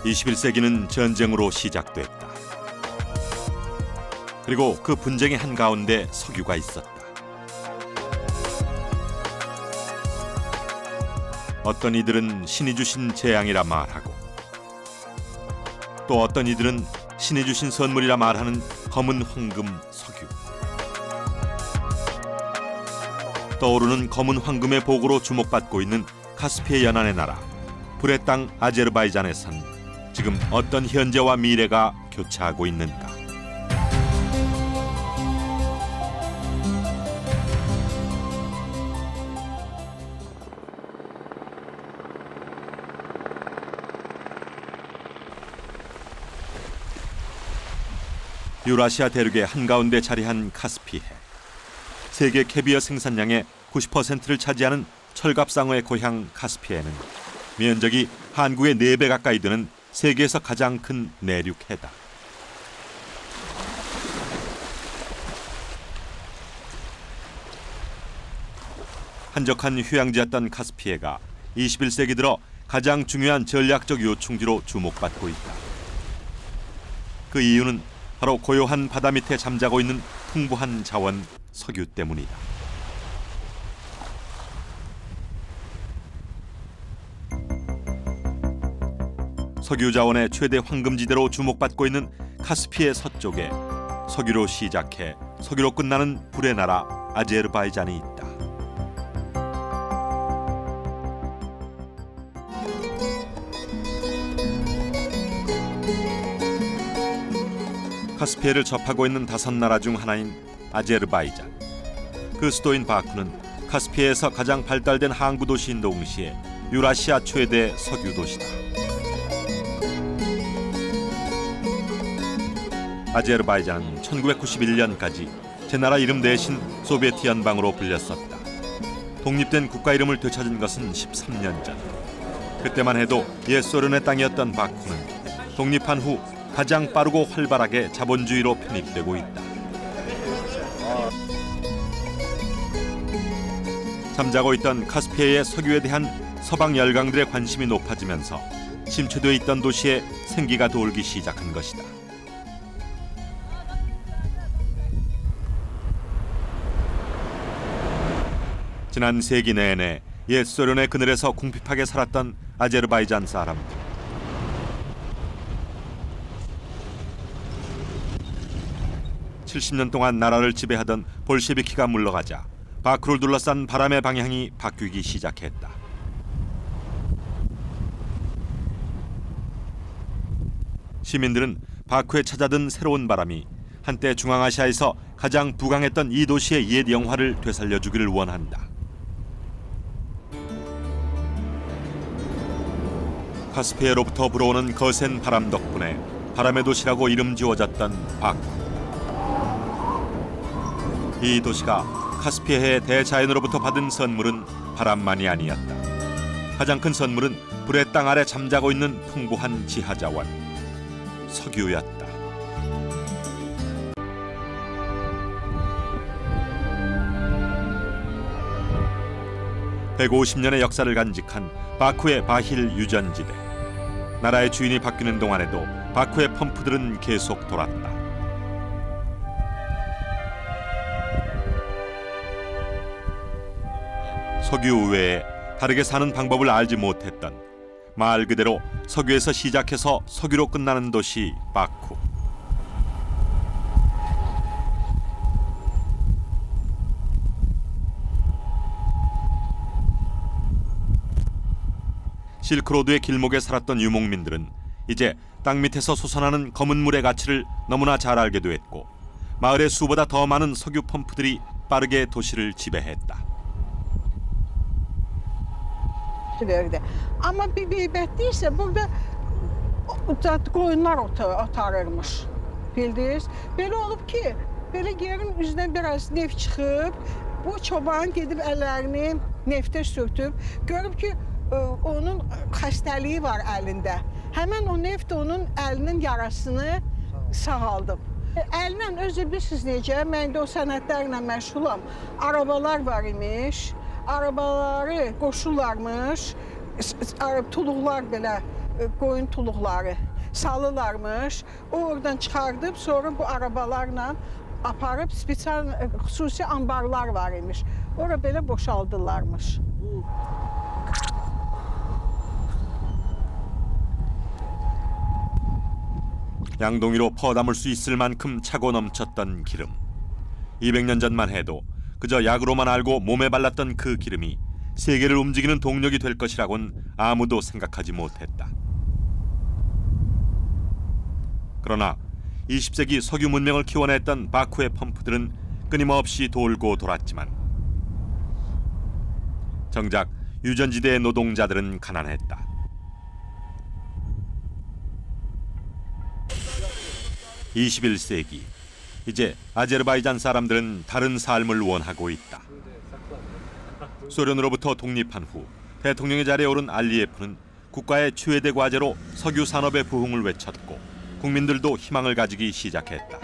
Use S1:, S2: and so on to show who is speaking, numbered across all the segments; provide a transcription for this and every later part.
S1: 21세기는 전쟁으로 시작됐다. 그리고 그 분쟁의 한가운데 석유가 있었다. 어떤 이들은 신이 주신 재앙이라 말하고 또 어떤 이들은 신이 주신 선물이라 말하는 검은 황금 석유. 떠오르는 검은 황금의 보고로 주목받고 있는 카스피의 연안의 나라 불의 땅 아제르바이잔에선 지금 어떤 현재와 미래가 교차하고 있는가? 유라시아 대륙의 한가운데 자리한 카스피해. 세계 캐비어 생산량의 90%를 차지하는 철갑상어의 고향 카스피해는 면적이 한국의 4배 가까이 되는 세계에서 가장 큰 내륙해다. 한적한 휴양지였던 카스피해가 21세기 들어 가장 중요한 전략적 요충지로 주목받고 있다. 그 이유는 바로 고요한 바다 밑에 잠자고 있는 풍부한 자원 석유 때문이다. 석유 자원의 최대 황금지대로 주목받고 있는 카스피해 서쪽에 석유로 시작해 석유로 끝나는 불의 나라 아제르바이잔이 있다. 카스피해를 접하고 있는 5나라 중 하나인 아제르바이잔. 그 수도인 바쿠는 카스피해에서 가장 발달된 항구 도시인 동시에 유라시아 최대 석유 도시다. 아제르바이잔은 1991년까지 제나라 이름 대신 소비에트 연방으로 불렸었다. 독립된 국가 이름을 되찾은 것은 13년 전. 그때만 해도 옛 소련의 땅이었던 바쿠는 독립한 후 가장 빠르고 활발하게 자본주의로 편입되고 있다. 잠자고 있던 카스피해의 석유에 대한 서방 열강들의 관심이 높아지면서 침체되어 있던 도시에 생기가 돌기 시작한 것이다. 지난 세기 내내 옛 소련의 그늘에서 궁핍하게 살았던 아제르바이잔 사람들. 70년 동안 나라를 지배하던 볼셰비키가 물러가자 바쿠를 둘러싼 바람의 방향이 바뀌기 시작했다. 시민들은 바쿠에 찾아든 새로운 바람이 한때 중앙아시아에서 가장 부강했던 이 도시의 옛 영화를 되살려주기를 원한다. 카스피해로부터 불어오는 거센 바람 덕분에 바람의 도시라고 이름 지어졌던 바쿠. 이 도시가 카스피해의 대자연으로부터 받은 선물은 바람만이 아니었다. 가장 큰 선물은 불의 땅 아래 잠자고 있는 풍부한 지하자원, 석유였다. (150년의) 역사를 간직한 바쿠의 바힐 유전지대. 나라의 주인이 바뀌는 동안에도 바쿠의 펌프들은 계속 돌았다. 석유 외에 다르게 사는 방법을 알지 못했던, 말 그대로 석유에서 시작해서 석유로 끝나는 도시 바쿠. 실크로드의 길목에 살았던 유목민들은 이제 땅 밑에서 솟아나는 검은 물의 가치를 너무나 잘 알게 됐고, 마을의 수보다 더 많은 석유 펌프들이 빠르게 도시를 지배했다.
S2: Ama bir qeybətli isə burada qoyunlar otarırmış. Bildiniz? Belə olub ki, belə yerin üzünə biraz neft çıxıb, bu çoban gedib əllərini neftə sürtüb, görüb ki, onun xəstəliyi var əlində. Həmən o neft onun əlinin yarasını sağaldıb. Əllə özü bilirsiniz necə, mən də o sənətlərlə məşğulam. Arabalar var imiş. Arabaları qoşurlarmış, tuluqlar belə qoyun tuluqları salırlarmış. Oradan çıxardıb sonra bu arabalarla aparıb spesial xüsusi ambarlar var imiş. Ora belə boşaldırlarmış.
S1: 양동이로 퍼 담을 수 있을 만큼 차고 넘쳤던 기름. 200년 전만 해도 그저 약으로만 알고 몸에 발랐던 그 기름이 세계를 움직이는 동력이 될 것이라고는 아무도 생각하지 못했다. 그러나 20세기 석유 문명을 키워냈던 바쿠의 펌프들은 끊임없이 돌고 돌았지만 정작 유전지대의 노동자들은 가난했다. 21세기, 이제 아제르바이잔 사람들은 다른 삶을 원하고 있다. 소련으로부터 독립한 후 대통령의 자리에 오른 알리예프는 국가의 최대 과제로 석유 산업의 부흥을 외쳤고 국민들도 희망을 가지기 시작했다.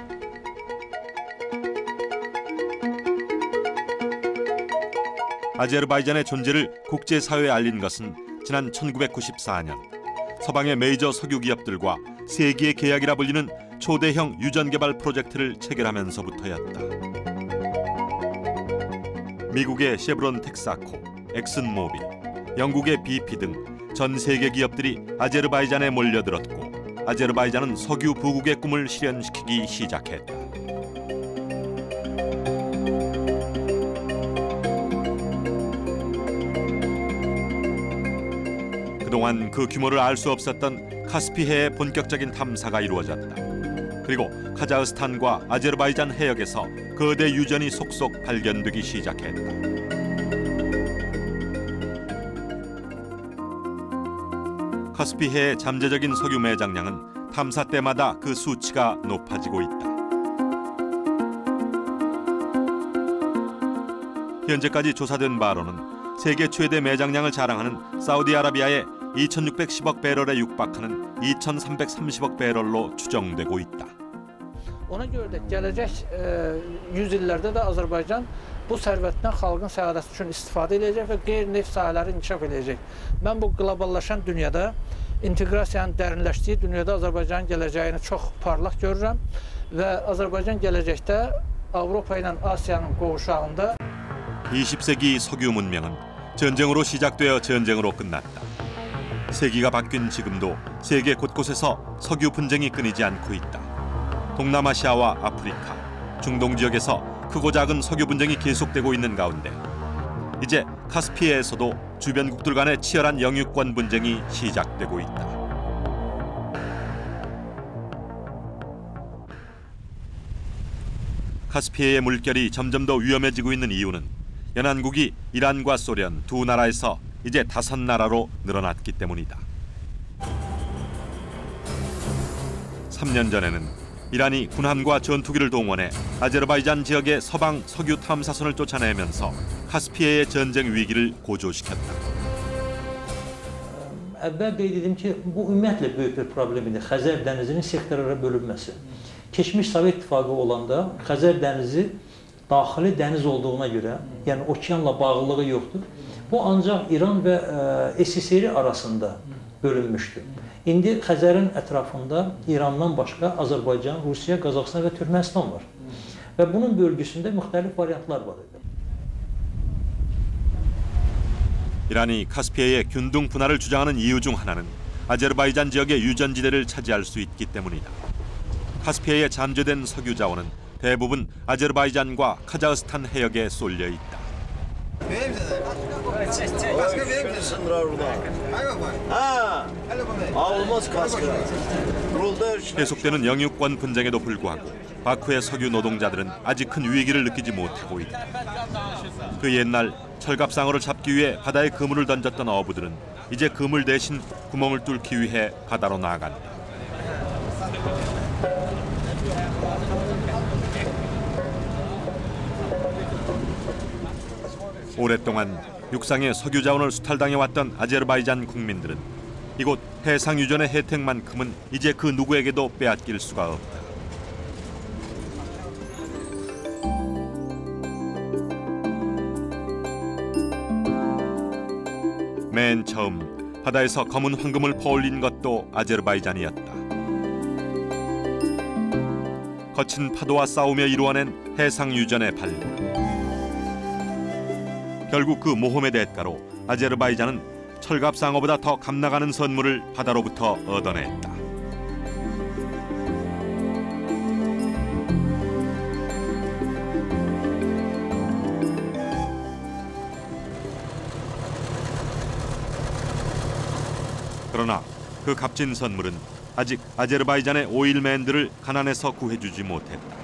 S1: 아제르바이잔의 존재를 국제사회에 알린 것은 지난 1994년 서방의 메이저 석유 기업들과 세기의 계약이라 불리는 초대형 유전 개발 프로젝트를 체결하면서부터였다. 미국의 셰브론 텍사코, 엑슨모빌, 영국의 BP 등 전 세계 기업들이 아제르바이잔에 몰려들었고 아제르바이잔은 석유 부국의 꿈을 실현시키기 시작했다. 그동안 그 규모를 알 수 없었던 카스피해의 본격적인 탐사가 이루어졌다. 그리고 카자흐스탄과 아제르바이잔 해역에서 거대 유전이 속속 발견되기 시작했다. 카스피해의 잠재적인 석유 매장량은 탐사 때마다 그 수치가 높아지고 있다. 현재까지 조사된 바로는 세계 최대 매장량을 자랑하는 사우디아라비아의 2,610억 배럴에 육박하는 2,330억 배럴로 추정되고 있다.
S3: Ona görə də gələcək 100 illərdə də Azərbaycan bu sərvətdən xalqın səadəti üçün istifadə edəcək və qeyri-neft sahələri inkişaf edəcək. Mən bu qloballaşan dünyada, inteqrasiyanın dərinləşdiyi dünyada Azərbaycanın gələcəyini çox parlaq görürəm və Azərbaycan gələcəkdə Avropa ilə Asiyanın qovuşağında
S1: 20세기 석유 문명은 전쟁으로 시작되어 전쟁으로 끝났다. 세기가 바뀐 지금도 세계 곳곳에서 석유 분쟁이 끊이지 않고 있다. 동남아시아와 아프리카, 중동 지역에서 크고 작은 석유 분쟁이 계속되고 있는 가운데 이제 카스피해에서도 주변국들 간의 치열한 영유권 분쟁이 시작되고 있다. 카스피해의 물결이 점점 더 위험해지고 있는 이유는 연안국이 이란과 소련 두 나라에서 이제 5나라로 늘어났기 때문이다. 3년 전에는 이란이 군함과 전투기를 동원해 아제르바이잔 지역의 서방 석유 탐사선을 쫓아내면서 카스피해의 전쟁 위기를 고조시켰다.
S4: Əvvəl qeyd edim ki, bu ümumiyyətlə böyük bir problemdir. Xəzər dənizinin sektorlara bölünməsi. Keçmiş Sovet İttifaqı olanda Xəzər dənizi daxili dəniz olduğuna görə, yəni okeanla bağlılığı yoxdur. Bu ancaq İran və SSR arasında bölünmüşdür. İndi Xəzərin ətrafında İrandan başqa Azərbaycan, Rusiya, Qazaxıstan və Türkmənistan var. Və bunun bölgüsündə müxtəlif variantlar var.
S1: 이란이 카스피해의 균등 분할을 주장하는 이유 중 하나는 아제르바이잔 지역의 유전지대를 차지할 수 있기 때문이다. 카스피해에 잠재된 석유 자원은 대부분 아제르바이잔과 카자흐스탄 해역에 쏠려 있다. 계속되는 영유권 분쟁에도 불구하고 바쿠의 석유 노동자들은 아직 큰 위기를 느끼지 못하고 있다. 그 옛날 철갑상어를 잡기 위해 바다에 그물을 던졌던 어부들은 이제 그물 대신 구멍을 뚫기 위해 바다로 나아간다. 오랫동안 육상의 석유 자원을 수탈당해왔던 아제르바이잔 국민들은 이곳 해상 유전의 혜택만큼은 이제 그 누구에게도 빼앗길 수가 없다. 맨 처음 바다에서 검은 황금을 퍼올린 것도 아제르바이잔이었다. 거친 파도와 싸우며 이루어낸 해상 유전의 발굴. 결국 그 모험의 대가로 아제르바이잔은 철갑상어보다 더 값나가는 선물을 바다로부터 얻어냈다. 그러나 그 값진 선물은 아직 아제르바이잔의 오일맨들을 가난에서 구해주지 못했다.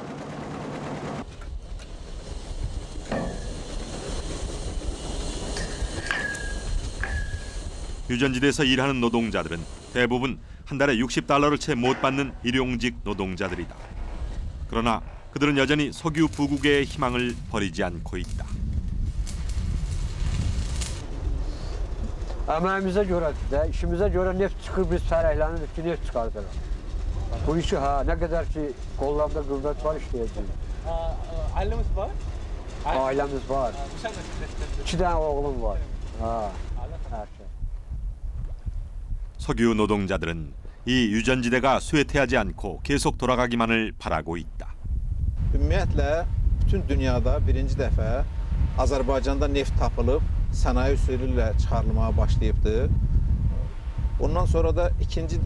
S1: 유전지대에서 일하는 노동자들은 대부분 한 달에 $60를 채 못 받는 일용직 노동자들이다. 그러나 그들은 여전히 석유 부국의 희망을 버리지 않고 있다.
S5: Emeğimize göre de, işimize göre neft çıkır, biz ferahlanırız ki neft çıkartırız. Bu işi ne kadar ki kollarımda kuvvet var işleyeceğiz.
S6: Ailemiz var?
S5: Ailemiz var. 2 tane oğlum var. Her şey.
S1: 석유 노동자들은 이 유전지대가 쇠퇴하지 않고 계속 돌아가기만을 바라고 있다.
S7: Ümumiyyətlə bütün dünyada birinci dəfə Azərbaycanda neft tapılıb sənaye üsulu ilə çıxarılmağa başlayıbdı. Ondan sonra da ikinci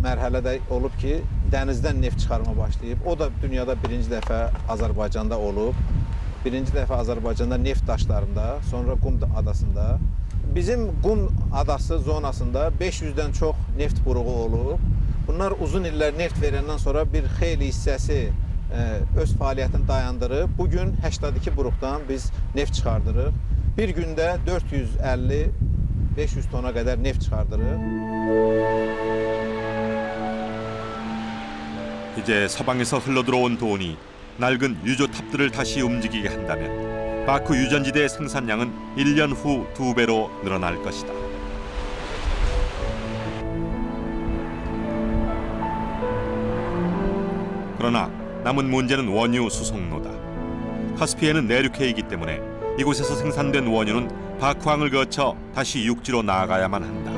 S7: mərhələdə olub ki, dənizdən neft çıxarma başlayıb. O da dünyada birinci dəfə Azərbaycanda olub. Birinci dəfə Azərbaycanda neft daşlarında, sonra Qum adasında. Bizim Qum adası zonasında 500-dən çox neft buruğu olub. Bunlar uzun illər neft verəndən sonra bir xeyli hissəsi öz fəaliyyətini dayandırıb. Bugün 82 buruqdan biz neft çıxardırıq. Bir gündə 450-500 tona qədər neft çıxardırıq.
S1: 이제 서방에서 흘러들어온 돈이 낡은 유조탑들을 다시 움직이게 한다면 바쿠 유전지대의 생산량은 1년 후 2배로 늘어날 것이다. 그러나 남은 문제는 원유 수송로다. 카스피해는 내륙해이기 때문에 이곳에서 생산된 원유는 바쿠항을 거쳐 다시 육지로 나아가야만 한다.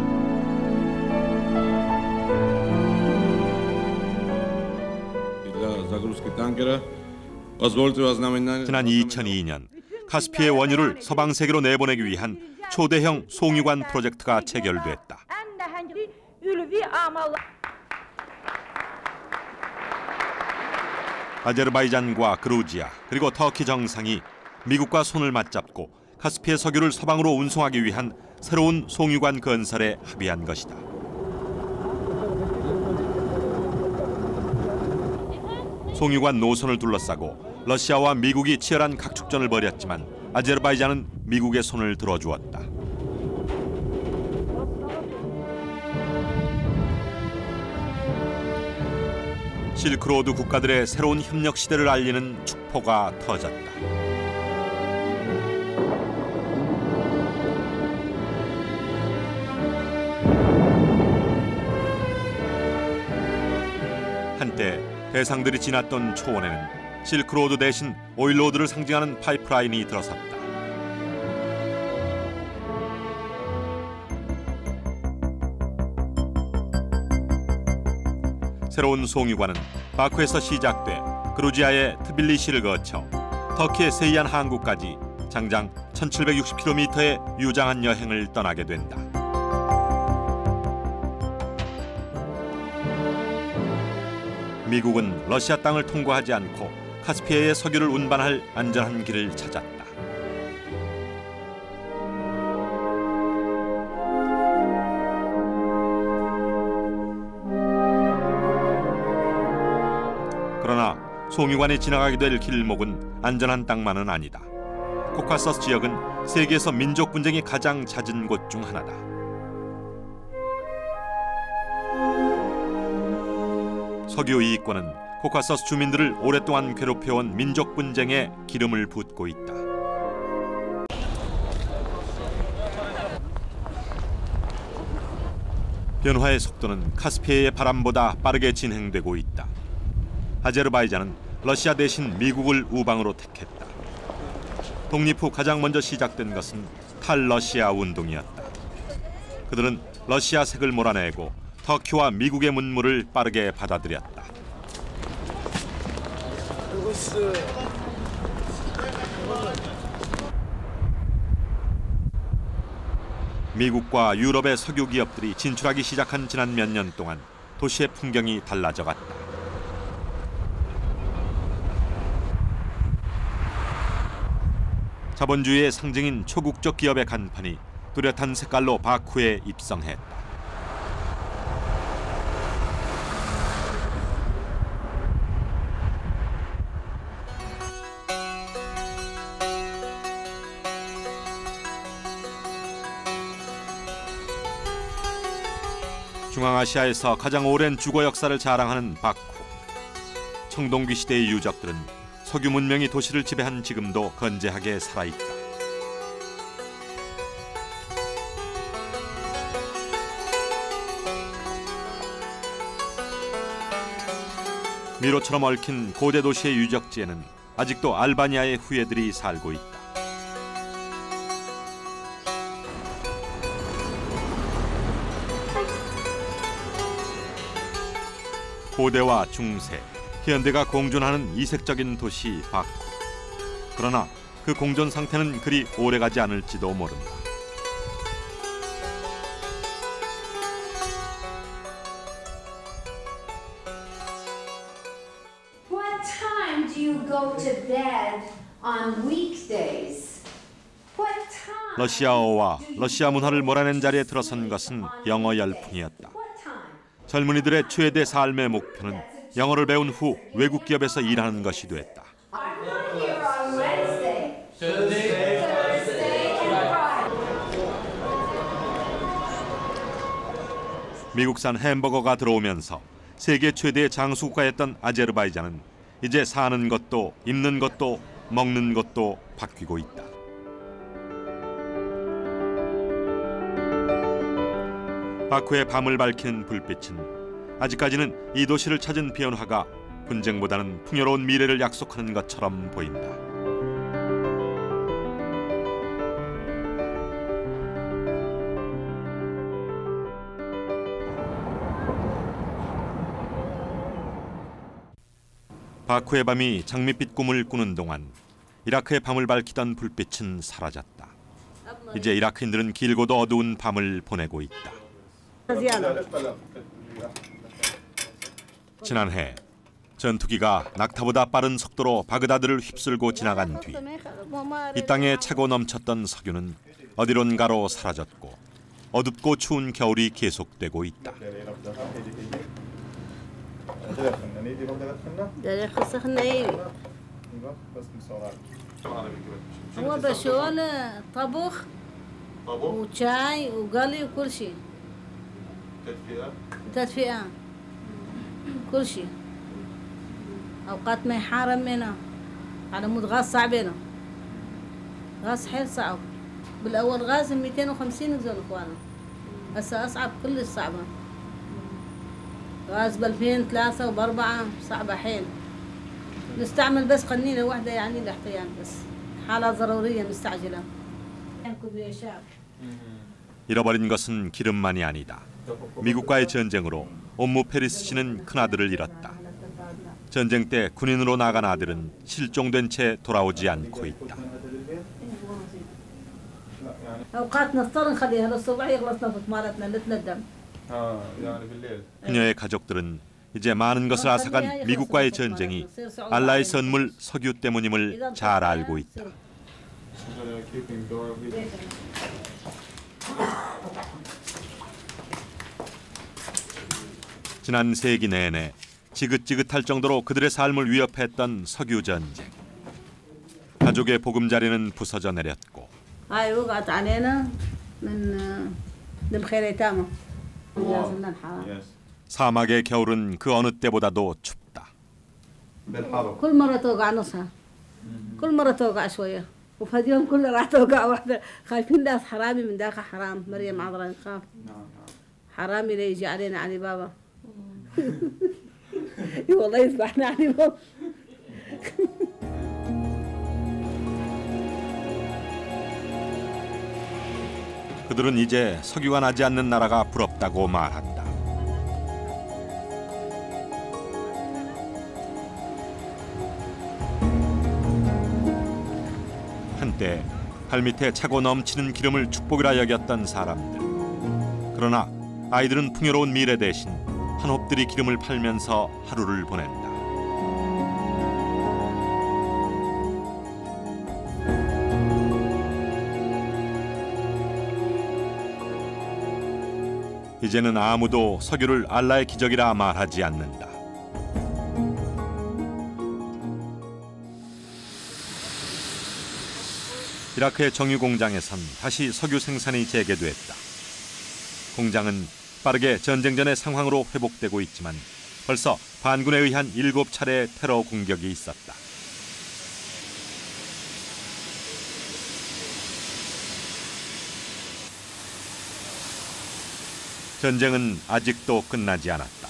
S1: 지난 2002년 카스피해 원유를 서방 세계로 내보내기 위한 초대형 송유관 프로젝트가 체결됐다. 아제르바이잔과 그루지아 그리고 터키 정상이 미국과 손을 맞잡고 카스피해 석유를 서방으로 운송하기 위한 새로운 송유관 건설에 합의한 것이다. 송유관 노선을 둘러싸고 러시아와 미국이 치열한 각축전을 벌였지만 아제르바이잔은 미국의 손을 들어주었다. 실크로드 국가들의 새로운 협력 시대를 알리는 축포가 터졌다. 한때 대상들이 지났던 초원에는 실크로드 대신 오일로드를 상징하는 파이프라인이 들어섰다. 새로운 송유관은 바쿠에서 시작돼 그루지아의 트빌리시를 거쳐 터키의 세이안 항구까지 장장 1760km의 유장한 여행을 떠나게 된다. 미국은 러시아 땅을 통과하지 않고 카스피해의 석유를 운반할 안전한 길을 찾았다. 그러나 송유관이 지나가게 될 길목은 안전한 땅만은 아니다. 코카서스 지역은 세계에서 민족 분쟁이 가장 잦은 곳 중 하나다. 석유 이익권은 코카서스 주민들을 오랫동안 괴롭혀온 민족 분쟁에 기름을 붓고 있다. 변화의 속도는 카스피해의 바람보다 빠르게 진행되고 있다. 아제르바이잔은 러시아 대신 미국을 우방으로 택했다. 독립 후 가장 먼저 시작된 것은 탈러시아 운동이었다. 그들은 러시아색을 몰아내고 터키와 미국의 문물을 빠르게 받아들였다. 미국과 유럽의 석유 기업들이 진출하기 시작한 지난 몇 년 동안 도시의 풍경이 달라져 갔다. 자본주의의 상징인 초국적 기업의 간판이 뚜렷한 색깔로 바쿠에 입성했다. 중앙아시아에서 가장 오랜 주거 역사를 자랑하는 바쿠. 청동기 시대의 유적들은 석유 문명이 도시를 지배한 지금도 건재하게 살아있다. 미로처럼 얽힌 고대 도시의 유적지에는 아직도 알바니아의 후예들이 살고 있다. 고대와 중세, 현대가 공존하는 이색적인 도시 바쿠. 그러나 그 공존 상태는 그리 오래가지 않을지도 모른다.
S8: What time do you go to bed on weekdays? What time?
S1: 러시아어와 러시아 문화를 몰아낸 자리에 들어선 것은 영어 열풍이었다. 젊은이들의 최대 삶의 목표는 영어를 배운 후 외국 기업에서 일하는 것이 됐다. 미국산 햄버거가 들어오면서 세계 최대의 장수국가였던 아제르바이잔은 이제 사는 것도 입는 것도 먹는 것도 바뀌고 있다. 바쿠의 밤을 밝히는 불빛은 아직까지는 이 도시를 찾은 변화가 분쟁보다는 풍요로운 미래를 약속하는 것처럼 보인다. 바쿠의 밤이 장밋빛 꿈을 꾸는 동안 이라크의 밤을 밝히던 불빛은 사라졌다. 이제 이라크인들은 길고도 어두운 밤을 보내고 있다. 지난해 전투기가 낙타보다 빠른 속도로 바그다드를 휩쓸고 지나간 뒤 이 땅에 차고 넘쳤던 석유는 어디론가로 사라졌고 어둡고 추운 겨울이 계속되고 있다.
S9: تدفئة كل شيء أوقات ما يحارم منا على مود غاز صعبنا غاز حيل صعب بالأول غاز 250 نزل إخوانا هسه أصعب كل صعبة غاز ب2000 3 و4 صعبة حيل نستعمل بس قنينة واحدة يعني الاحتياط بس حالة ضرورية مستعجلة
S1: 잃어버린 것은 기름만이 아니다. 미국과의 전쟁으로 옴무 페리스 씨는 큰아들을 잃었다. 전쟁 때 군인으로 나간 아들은 실종된 채 돌아오지 않고 있다. 그녀의 가족들은 이제 많은 것을 앗아간 미국과의 전쟁이 알라의 선물 석유 때문임을 잘 알고 있다. 지난 세기 내내 지긋지긋할 정도로 그들의 삶을 위협했던 석유 전쟁. 가족의 보금자리는 부서져 내렸고 사막의 겨울은 그 어느 때보다도 춥다.
S9: كل مرة توقع نصها كل مرة توقع شوية وفي اليوم كله راح توقع واحدة خايفين ناس حرامي من داخل حرام مريم عذرا نخاف حرامي لا يجي علينا علي بابا والله يذبحنا علي بابا
S1: 그들은 이제 석유가 나지 않는 나라가 부럽다고 말한다. 한때 발밑에 차고 넘치는 기름을 축복이라 여겼던 사람들. 그러나 아이들은 풍요로운 미래 대신 한홉들이 기름을 팔면서 하루를 보낸다. 이제는 아무도 석유를 알라의 기적이라 말하지 않는다. 이라크의 정유 공장에선 다시 석유 생산이 재개됐다. 공장은 빠르게 전쟁 전의 상황으로 회복되고 있지만 벌써 반군에 의한 7차례 테러 공격이 있었다. 전쟁은 아직도 끝나지 않았다.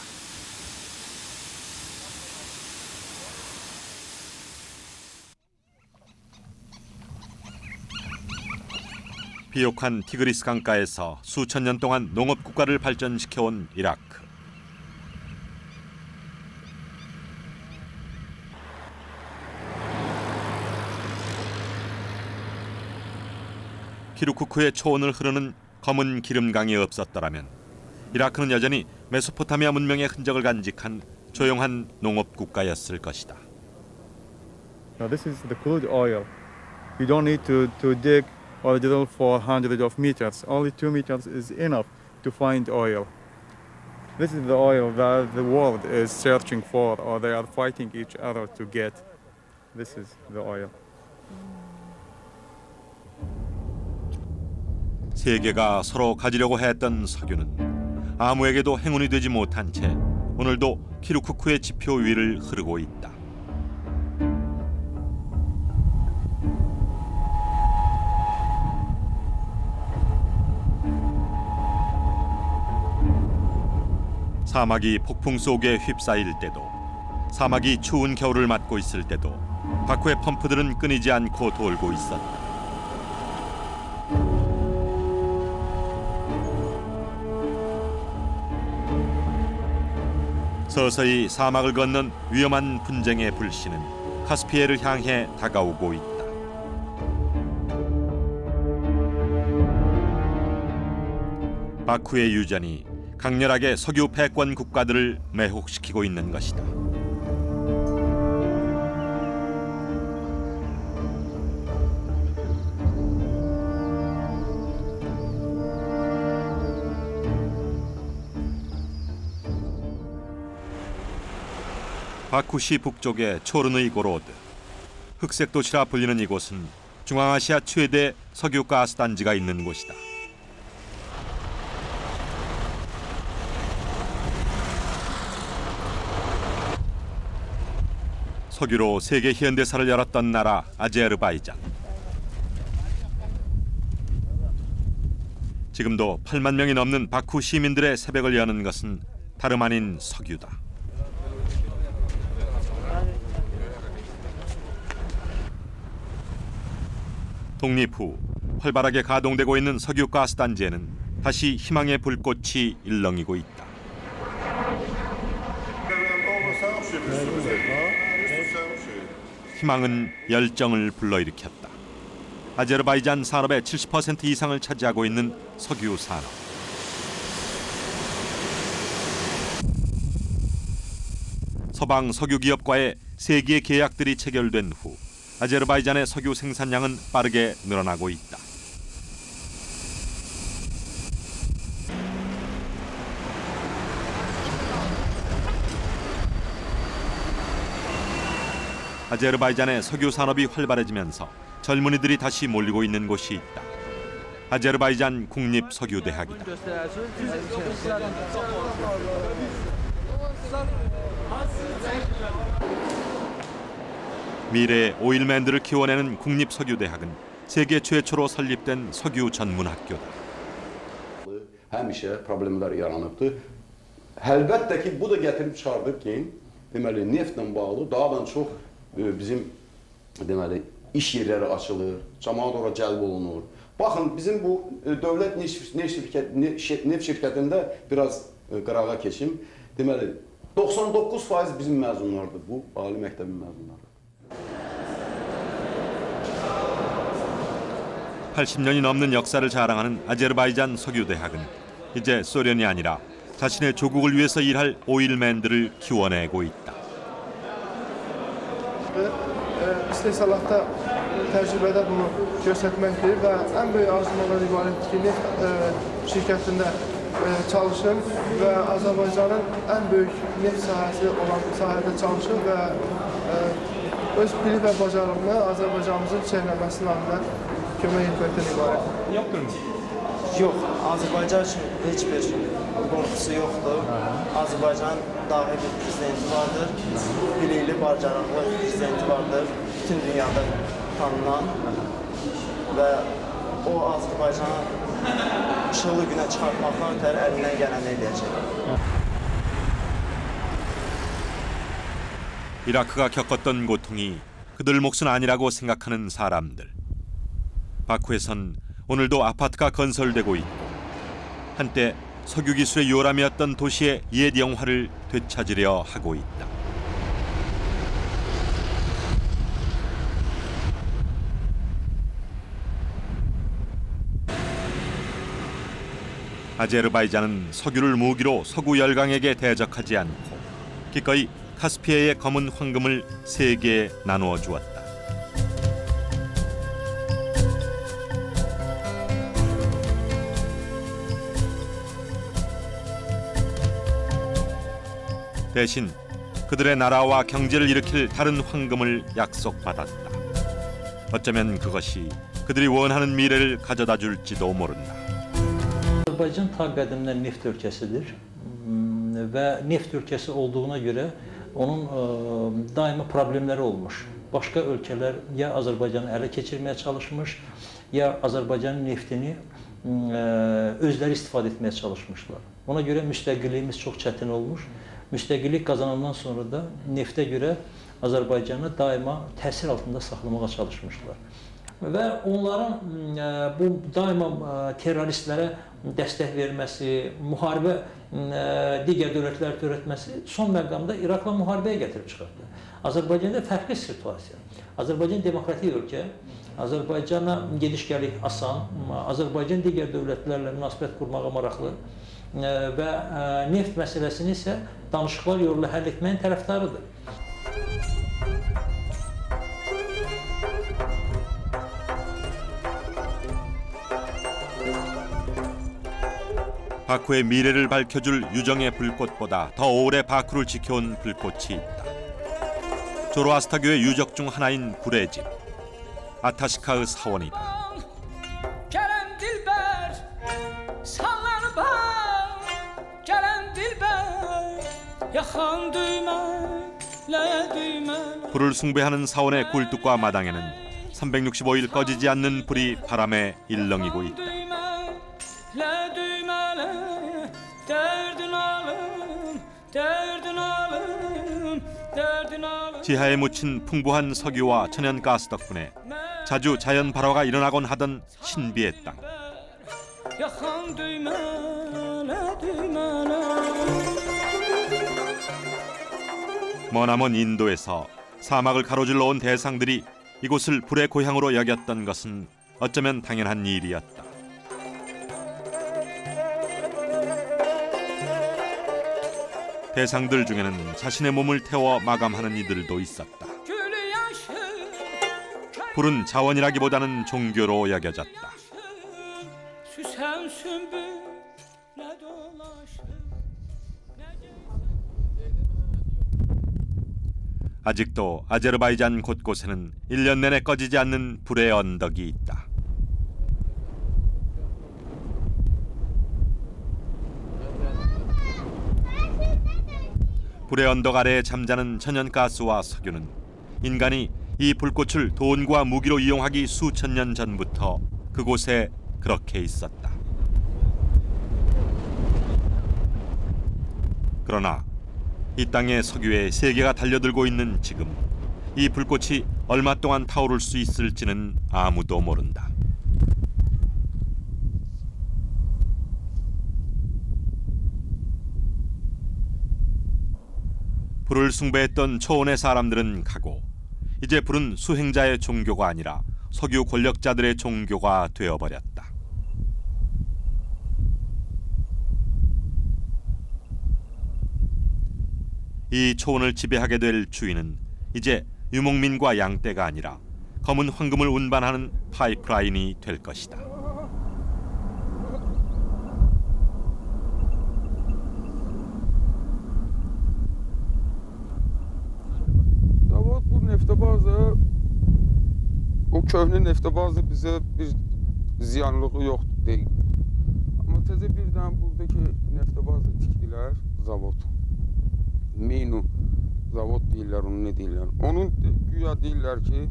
S1: 비옥한 티그리스 강가에서 수천 년 동안 농업 국가를 발전시켜온 이라크. 키르쿠크의 초원을 흐르는 검은 기름강이 없었더라면 이라크는 여전히 메소포타미아 문명의 흔적을 간직한 조용한 농업 국가였을 것이다.
S10: Now this is the crude oil. You don't need to dig or drill for hundreds of meters. Only 2 meters is enough to find oil. This is the oil that the world is searching for, or they are fighting each other to get. This is the oil.
S1: 세계가 서로 가지려고 했던 석유는 아무에게도 행운이 되지 못한 채 오늘도 키르쿠크의 지표 위를 흐르고 있다. 사막이 폭풍 속에 휩싸일 때도, 사막이 추운 겨울을 맞고 있을 때도 바쿠의 펌프들은 끊이지 않고 돌고 있었다. 서서히 사막을 건넌 위험한 분쟁의 불씨는 카스피해를 향해 다가오고 있다. 바쿠의 유전이 강렬하게 석유 패권 국가들을 매혹시키고 있는 것이다. 바쿠시 북쪽의 초르누이 고로드, 흑색 도시라 불리는 이곳은 중앙아시아 최대 석유 가스 단지가 있는 곳이다. 석유로 세계 현대사를 열었던 나라 아제르바이잔. 지금도 8만 명이 넘는 바쿠 시민들의 새벽을 여는 것은 다름 아닌 석유다. 독립 후 활발하게 가동되고 있는 석유 가스 단지에는 다시 희망의 불꽃이 일렁이고 있다. 희망은 열정을 불러일으켰다. 아제르바이잔 산업의 70% 이상을 차지하고 있는 석유 산업. 서방 석유 기업과의 세계 계약들이 체결된 후 아제르바이잔의 석유 생산량은 빠르게 늘어나고 있다. 아제르바이잔의 석유 산업이 활발해지면서 젊은이들이 다시 몰리고 있는 곳이 있다. 아제르바이잔 국립석유대학이다. 미래의 오일맨들을 키워내는 국립석유대학은 세계 최초로 설립된 석유 전문학교다.
S11: Həmişə problemlər yaranıbdı. Əlbəttə ki, bu da gətirib çıxardıb ki, deməli neftlə bağlı daha çox bizim deməli iş yerləri açılır, cəmaət ora cəlb olunur. Baxın, bizim bu dövlət neft şirkətində biraz qırağa keçim. Deməli, 99% bizim məzunlardır bu, ali məktəbin məzunları.
S1: 80년이 넘는 역사를 자랑하는 아제르바이잔 석유대학은 이제 소련이 아니라 자신의 조국을 위해서 일할 오일맨들을 키워내고 있다.
S12: İstehsalatda təcrübədə bunu göstərməkdir və ən böyük arzumlardan ibarətdir ki, neft şirkətində çalışım və Azərbaycanın ən böyük neft sahəsi olan sahədə çalışım və öz bilik və bacarığını Azərbaycanımızın çevrələməsi naminə kömək etməkdən ibarətdir.
S6: Yoxdur mu?
S13: Yox, Azərbaycan üçün heç bir qorxusu yoxdur. Azərbaycanın dahi bir prezidenti vardır, bilikli, bacarıqlı prezidenti vardır, bütün dünyada tanınan və o Azərbaycanı işıqlı günə çıxartmaqdan ötəri əlindən gələni edəcək.
S1: 이라크가 겪었던 고통이 그들 몫은 아니라고 생각하는 사람들. 바쿠에선 오늘도 아파트가 건설되고 있고 한때 석유 기술의 요람이었던 도시의 옛 영화를 되찾으려 하고 있다. 아제르바이잔은 석유를 무기로 서구 열강에게 대적하지 않고 기꺼이 카스피해의 검은 황금을 세계에 나누어 주었다. 대신 그들의 나라와 경제를 일으킬 다른 황금을 약속받았다. 어쩌면 그것이 그들이 원하는 미래를 가져다 줄지도 모른다.
S4: Azərbaycan ta qədimdən neft ölkəsidir və neft ölkəsi olduğuna görə onun daima problemləri olmuş. Başqa ölkələr ya Azərbaycanı ələ keçirməyə çalışmış, ya Azərbaycanın neftini özləri istifadə etməyə çalışmışlar. Ona görə müstəqilliyimiz çox çətin olmuş. Müstəqillik qazanandan sonra da neftə görə Azərbaycanı daima təsir altında saxlamağa çalışmışlar. Və onların bu daima terroristlərə dəstək verməsi, müharibə digər dövlətlər törətməsi son məqamda İraqla müharibəyə gətirib çıxardı. Azərbaycanda fərqli situasiya. Azərbaycan demokratik ölkə, Azərbaycana gediş-gəlik asan, Azərbaycan digər dövlətlərlə münasibət qurmağa maraqlı və neft məsələsini isə danışıqlar yolu ilə həll etməyin tərəfdarıdır.
S1: 바쿠의 미래를 밝혀줄 유정의 불꽃보다 더 오래 바쿠를 지켜온 불꽃이 있다. 조로아스타교의 유적 중 하나인 불의 집, 아타시카의 사원이다. 불을 숭배하는 사원의 굴뚝과 마당에는 365일 꺼지지 않는 불이 바람에 일렁이고 있다. 지하에 묻힌 풍부한 석유와 천연가스 덕분에 자주 자연 발화가 일어나곤 하던 신비의 땅. 머나먼 인도에서 사막을 가로질러 온 대상들이 이곳을 불의 고향으로 여겼던 것은 어쩌면 당연한 일이었다. 대상들 중에는 자신의 몸을 태워 마감하는 이들도 있었다. 불은 자원이라기보다는 종교로 여겨졌다. 아직도 아제르바이잔 곳곳에는 1년 내내 꺼지지 않는 불의 언덕이 있다. 불의 언덕 아래에 잠자는 천연가스와 석유는 인간이 이 불꽃을 돈과 무기로 이용하기 수천 년 전부터 그곳에 그렇게 있었다. 그러나 이 땅의 석유에 세계가 달려들고 있는 지금 이 불꽃이 얼마 동안 타오를 수 있을지는 아무도 모른다. 불을 숭배했던 초원의 사람들은 가고 이제 불은 수행자의 종교가 아니라 석유 권력자들의 종교가 되어버렸다. 이 초원을 지배하게 될 주인은 이제 유목민과 양떼가 아니라 검은 황금을 운반하는 파이프라인이 될 것이다.
S14: Zavod bu neftebazı, o köhnə neftebazı bizə bir ziyanlığı yoxdur deyil. Amma təzə birdən buradakı neftebazı tikdilər, zavod. Minu zavod deyirlər, onu ne deyirlər. Onun güya deyirlər ki,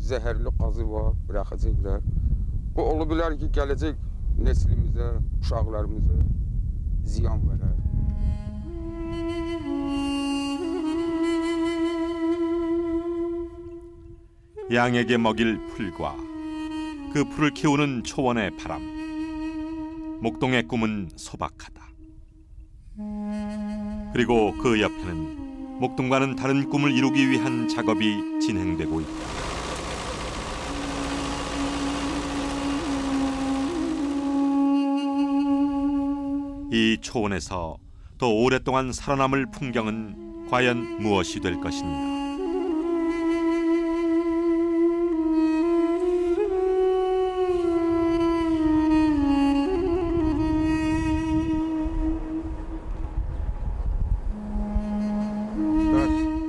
S14: zəhərli qazı var, bıraxacaqlar. Bu ola bilər ki, gələcək neslimizə, uşaqlarımıza ziyan verər.
S1: 양에게 먹일 풀과 그 풀을 키우는 초원의 바람, 목동의 꿈은 소박하다. 그리고 그 옆에는 목동과는 다른 꿈을 이루기 위한 작업이 진행되고 있다. 이 초원에서 더 오랫동안 살아남을 풍경은 과연 무엇이 될 것인가?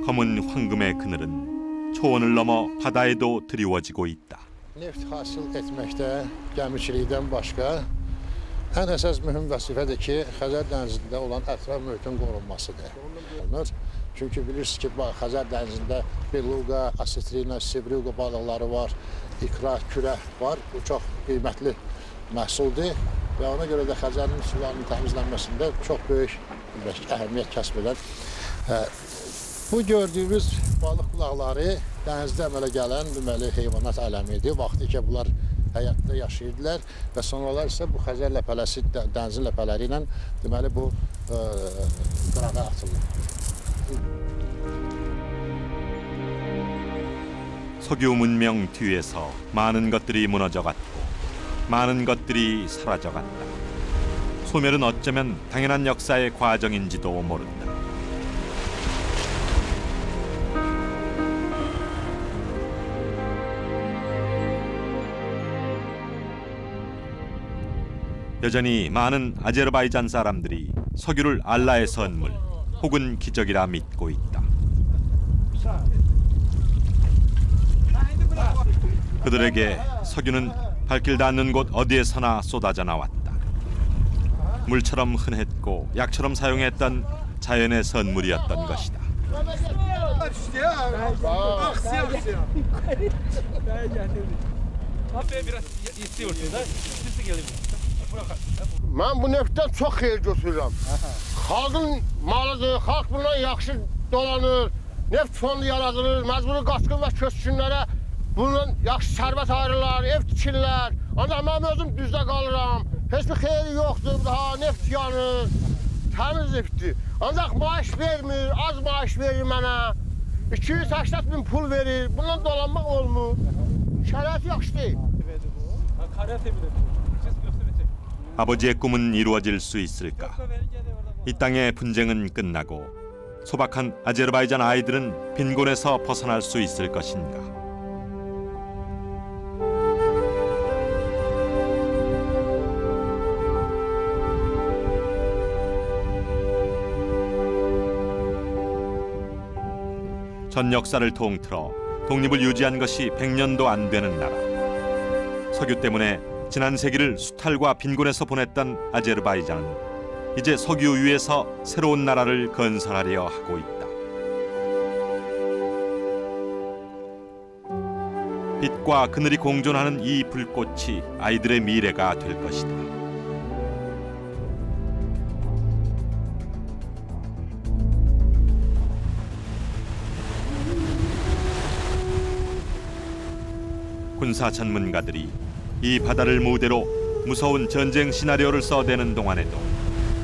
S1: 검은 황금의 그늘은 초원을 넘어 바다에도 드리워지고 있다.
S15: Neft hasil etməkdə gəmiçilikdən başqa ən əsas mühüm vəzifədir ki, Xəzər dənizində olan ətraf mühitin qorunmasıdır. Çünki bilirsiniz ki, Xəzər dənizində beluqa, asetrina, sibrilqa balıqları var, ikra, kürə var. Bu çox qiymətli məhsuldur və ona görə də Xəzərin sularının təmizlənməsində çox böyük əhəmiyyət kəsb edən. Bu gördüyümüz balıq qulaqları dənizdə əmələ gələn deməli heyvanat aləmidir. Vaxtı ki, bunlar həyatda yaşayırdılar və sonralar isə bu Xəzər ləpələsi, dənizin ləpələri ilə deməli bu qırağa atılır.
S1: 석유 문명 뒤에서 많은 것들이 무너져갔고 많은 것들이 사라져갔다. 소멸은 어쩌면 당연한 역사의 과정인지도 모른다. 여전히 많은 아제르바이잔 사람들이 석유를 알라의 선물 혹은 기적이라 믿고 있다. 그들에게 석유는 발길 닿는 곳 어디에서나 쏟아져 나왔다. 물처럼 흔했고 약처럼 사용했던 자연의 선물이었던 것이다.
S15: Mən bu neftdən çox xeyir götürürəm. Xalqın malıdır, xalq bundan yaxşı dolanır, neft fondu yaradılır, məcburi qaçqın və köçkünlərə bundan yaxşı sərvət ayrılar, ev tikirlər. Ancaq mən özüm düzdə qalıram, heç bir xeyri yoxdur, daha neft yanır, təmiz neftdir. Ancaq maaş vermir, az maaş verir mənə, 280 bin pul verir, bundan dolanmaq olmur. Şərait yaxşı deyil.
S1: 아버지의 꿈은 이루어질 수 있을까? 이 땅의 분쟁은 끝나고 소박한 아제르바이잔 아이들은 빈곤에서 벗어날 수 있을 것인가? 전 역사를 통틀어 독립을 유지한 것이 100년도 안 되는 나라. 석유 때문에 지난 세기를 수탈과 빈곤에서 보냈던 아제르바이잔은 이제 석유 위에서 새로운 나라를 건설하려 하고 있다. 빛과 그늘이 공존하는 이 불꽃이 아이들의 미래가 될 것이다. 군사 전문가들이 이 바다를 무대로 무서운 전쟁 시나리오를 써대는 동안에도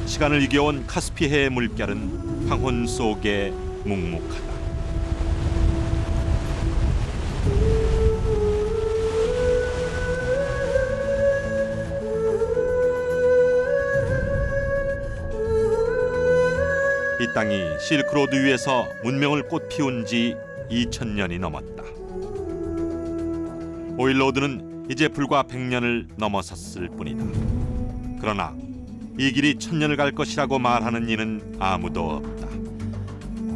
S1: 시간을 이겨온 카스피해의 물결은 황혼 속에 묵묵하다. 이 땅이 실크로드 위에서 문명을 꽃피운 지 2000년이 넘었다. 오일로드는 이제 불과 100년을 넘어섰을 뿐이다. 그러나 이 길이 1000년을 갈 것이라고 말하는 이는 아무도 없다.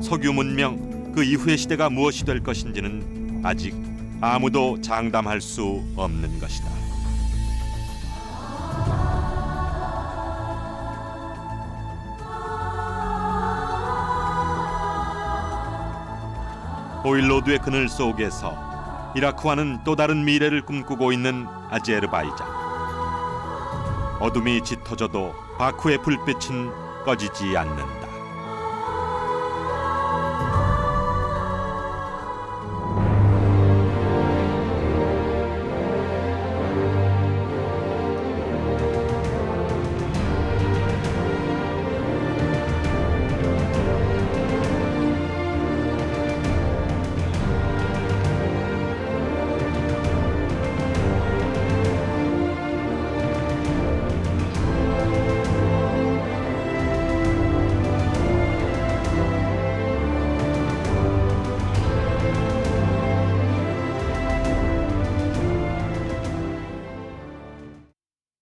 S1: 석유 문명 그 이후의 시대가 무엇이 될 것인지는 아직 아무도 장담할 수 없는 것이다. 오일로드의 그늘 속에서 이라크와는 또 다른 미래를 꿈꾸고 있는 아제르바이잔. 어둠이 짙어져도 바쿠의 불빛은 꺼지지 않는다.